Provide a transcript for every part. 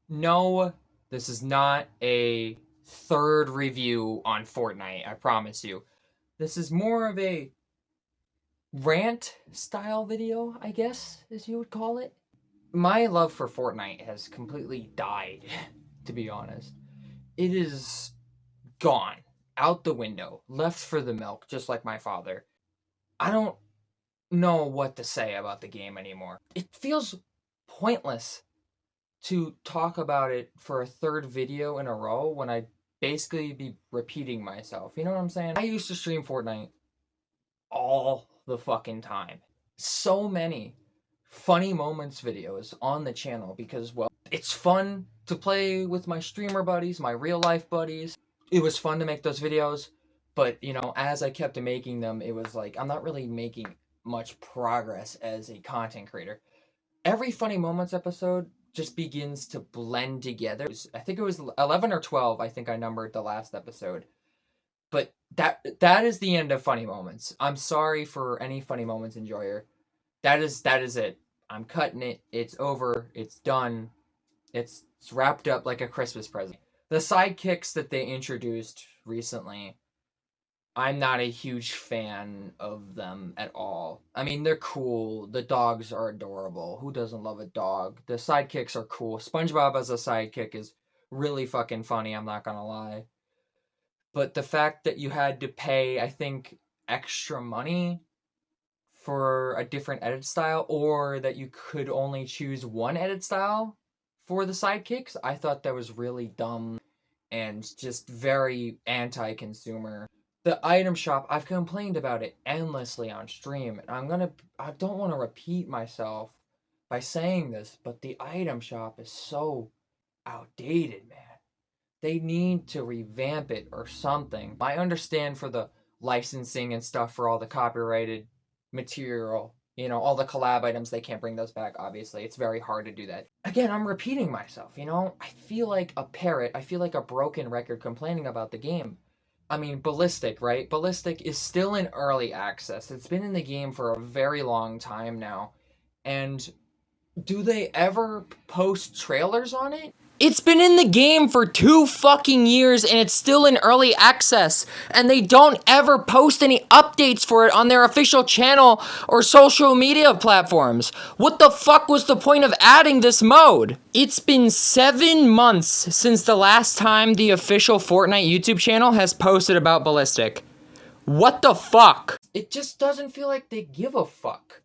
No, this is not a third review on Fortnite, I promise you. This is more of a rant style video, I guess, as you would call it. My love for Fortnite has completely died, to be honest. It is gone, out the window, left for the milk, just like my father. I don't know what to say about the game anymore. It feels pointless to talk about it for a third video in a row when I basically be repeating myself. You know what I'm saying? I used to stream Fortnite all the fucking time. So many funny moments videos on the channel because, well, it's fun to play with my streamer buddies, my real life buddies. It was fun to make those videos, but as I kept making them, it was like I'm not really making much progress as a content creator. Every funny moments episode just begins to blend together. I think it was 11 or 12, I think I numbered the last episode. But that is the end of funny moments. I'm sorry for any funny moments enjoyer. That is it. I'm cutting it. It's over. It's done. It's wrapped up like a Christmas present. The sidekicks that they introduced recently, I'm not a huge fan of them at all. I mean, they're cool. The dogs are adorable. Who doesn't love a dog? The sidekicks are cool. SpongeBob as a sidekick is really fucking funny, I'm not gonna lie. But the fact that you had to pay, I think, extra money for a different edit style, or that you could only choose one edit style for the sidekicks, I thought that was really dumb and just very anti-consumer. The item shop, I've complained about it endlessly on stream, and I don't want to repeat myself by saying this, but the item shop is so outdated, man. They need to revamp it or something. I understand for the licensing and stuff for all the copyrighted material, all the collab items, they can't bring those back, obviously. It's very hard to do that. Again, I'm repeating myself, I feel like a parrot. I feel like a broken record complaining about the game. I mean, Ballistic, right? Ballistic is still in early access. It's been in the game for a very long time now. And do they ever post trailers on it? It's been in the game for 2 fucking years and it's still in early access. And they don't ever post any updates for it on their official channel or social media platforms. What the fuck was the point of adding this mode? It's been 7 months since the last time the official Fortnite YouTube channel has posted about Ballistic. What the fuck? It just doesn't feel like they give a fuck.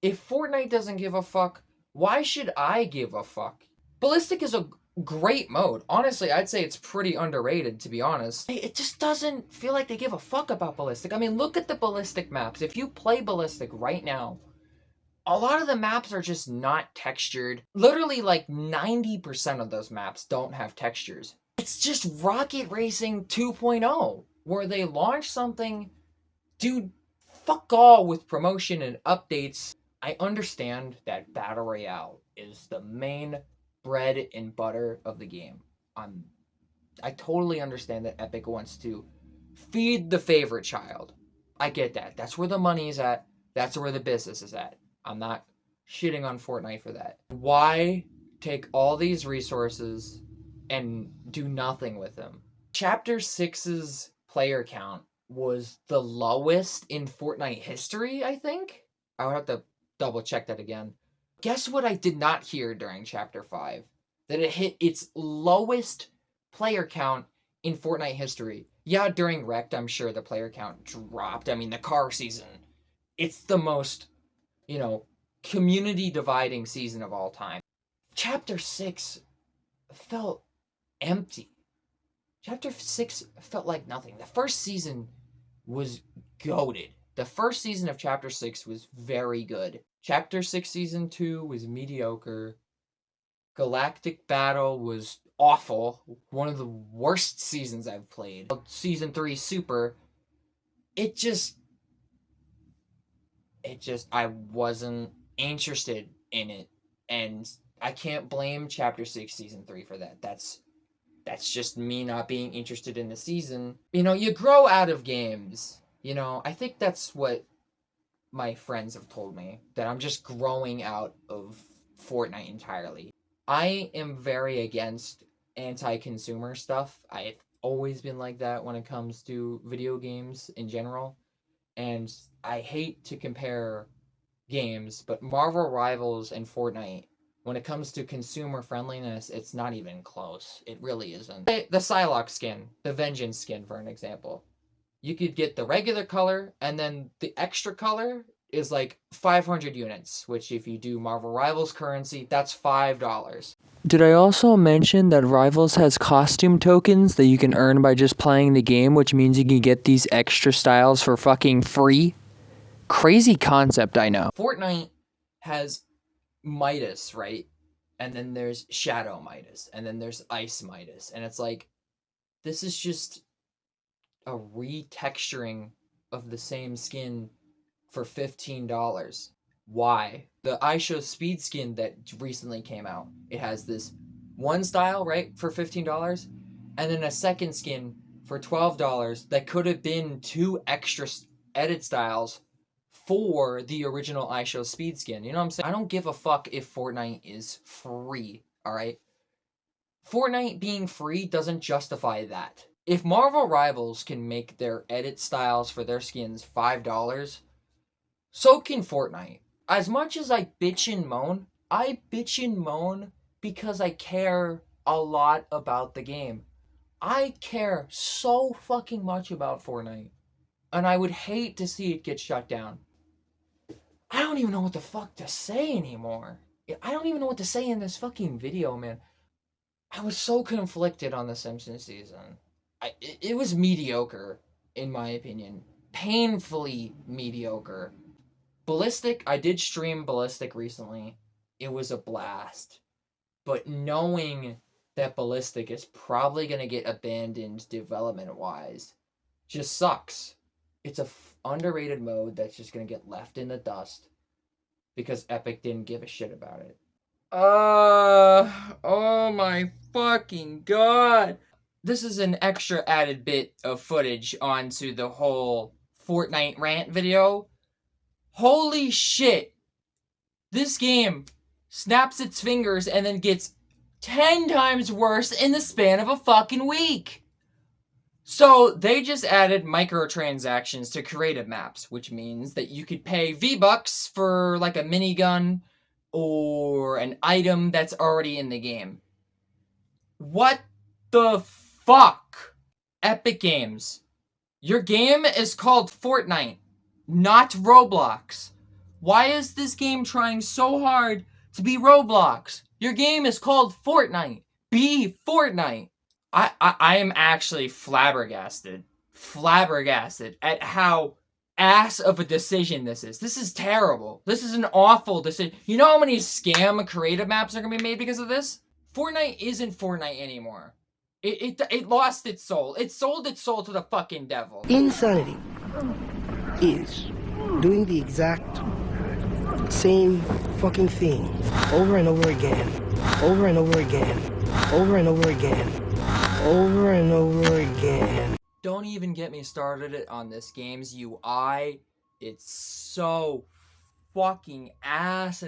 If Fortnite doesn't give a fuck, why should I give a fuck? Ballistic is a great mode. Honestly, I'd say it's pretty underrated, to be honest. It just doesn't feel like they give a fuck about Ballistic. I mean, look at the Ballistic maps. If you play Ballistic right now, a lot of the maps are just not textured. Literally, like 90% of those maps don't have textures. It's just Rocket Racing 2.0, where they launch something, dude, fuck all with promotion and updates. I understand that Battle Royale is the main bread and butter of the game. I totally understand that Epic wants to feed the favorite child. I get that. That's where the money is at. That's where the business is at. I'm not shitting on Fortnite for that. Why take all these resources and do nothing with them? Chapter 6's player count was the lowest in Fortnite history, I think. I would have to double check that again. Guess what I did not hear during Chapter 5? That it hit its lowest player count in Fortnite history. Yeah, during Wrecked, I'm sure the player count dropped. I mean, the car season. It's the most, community dividing season of all time. Chapter 6 felt empty. Chapter 6 felt like nothing. The first season was goated. The first season of Chapter 6 was very good. Chapter 6 Season 2 was mediocre. Galactic Battle was awful. One of the worst seasons I've played. Season 3 Super. I wasn't interested in it. And I can't blame Chapter 6 Season 3 for that. That's just me not being interested in the season. You grow out of games. I think that's what my friends have told me. That I'm just growing out of Fortnite entirely. I am very against anti-consumer stuff. I've always been like that when it comes to video games in general. And I hate to compare games, but Marvel Rivals and Fortnite, when it comes to consumer friendliness, it's not even close. It really isn't. The Psylocke skin, the Vengeance skin, for an example. You could get the regular color, and then the extra color is like 500 units, which if you do Marvel Rivals currency, that's $5. Did I also mention that Rivals has costume tokens that you can earn by just playing the game, which means you can get these extra styles for fucking free? Crazy concept, I know. Fortnite has Midas, right? And then there's Shadow Midas, and then there's Ice Midas, and it's like, this is just a retexturing of the same skin for $15. Why? The iShow Speed skin that recently came out, it has this one style, right, for $15, and then a second skin for $12 that could have been two extra edit styles for the original iShow Speed skin. You know what I'm saying? I don't give a fuck if Fortnite is free, alright? Fortnite being free doesn't justify that. If Marvel Rivals can make their edit styles for their skins $5, so can Fortnite. As much as I bitch and moan, I bitch and moan because I care a lot about the game. I care so fucking much about Fortnite. And I would hate to see it get shut down. I don't even know what the fuck to say anymore. I don't even know what to say in this fucking video, man. I was so conflicted on the Simpsons season. It was mediocre, in my opinion. Painfully mediocre. Ballistic, I did stream Ballistic recently. It was a blast. But knowing that Ballistic is probably going to get abandoned development-wise just sucks. It's a underrated mode that's just going to get left in the dust because Epic didn't give a shit about it. Oh my fucking god. This is an extra added bit of footage onto the whole Fortnite rant video. Holy shit. This game snaps its fingers and then gets 10 times worse in the span of a fucking week. So they just added microtransactions to creative maps, which means that you could pay V-Bucks for like a minigun or an item that's already in the game. What the fuck? Epic Games. Your game is called Fortnite, not Roblox. Why is this game trying so hard to be Roblox? Your game is called Fortnite. Be Fortnite. I am actually flabbergasted at how ass of a decision this is. This is terrible. This is an awful decision. You know how many scam creative maps are going to be made because of this? Fortnite isn't Fortnite anymore. It lost its soul. It sold its soul to the fucking devil. Insanity is doing the exact same fucking thing over and over again, over and over again, over and over again, over and over again. Don't even get me started on this game's UI. It's so fucking ass.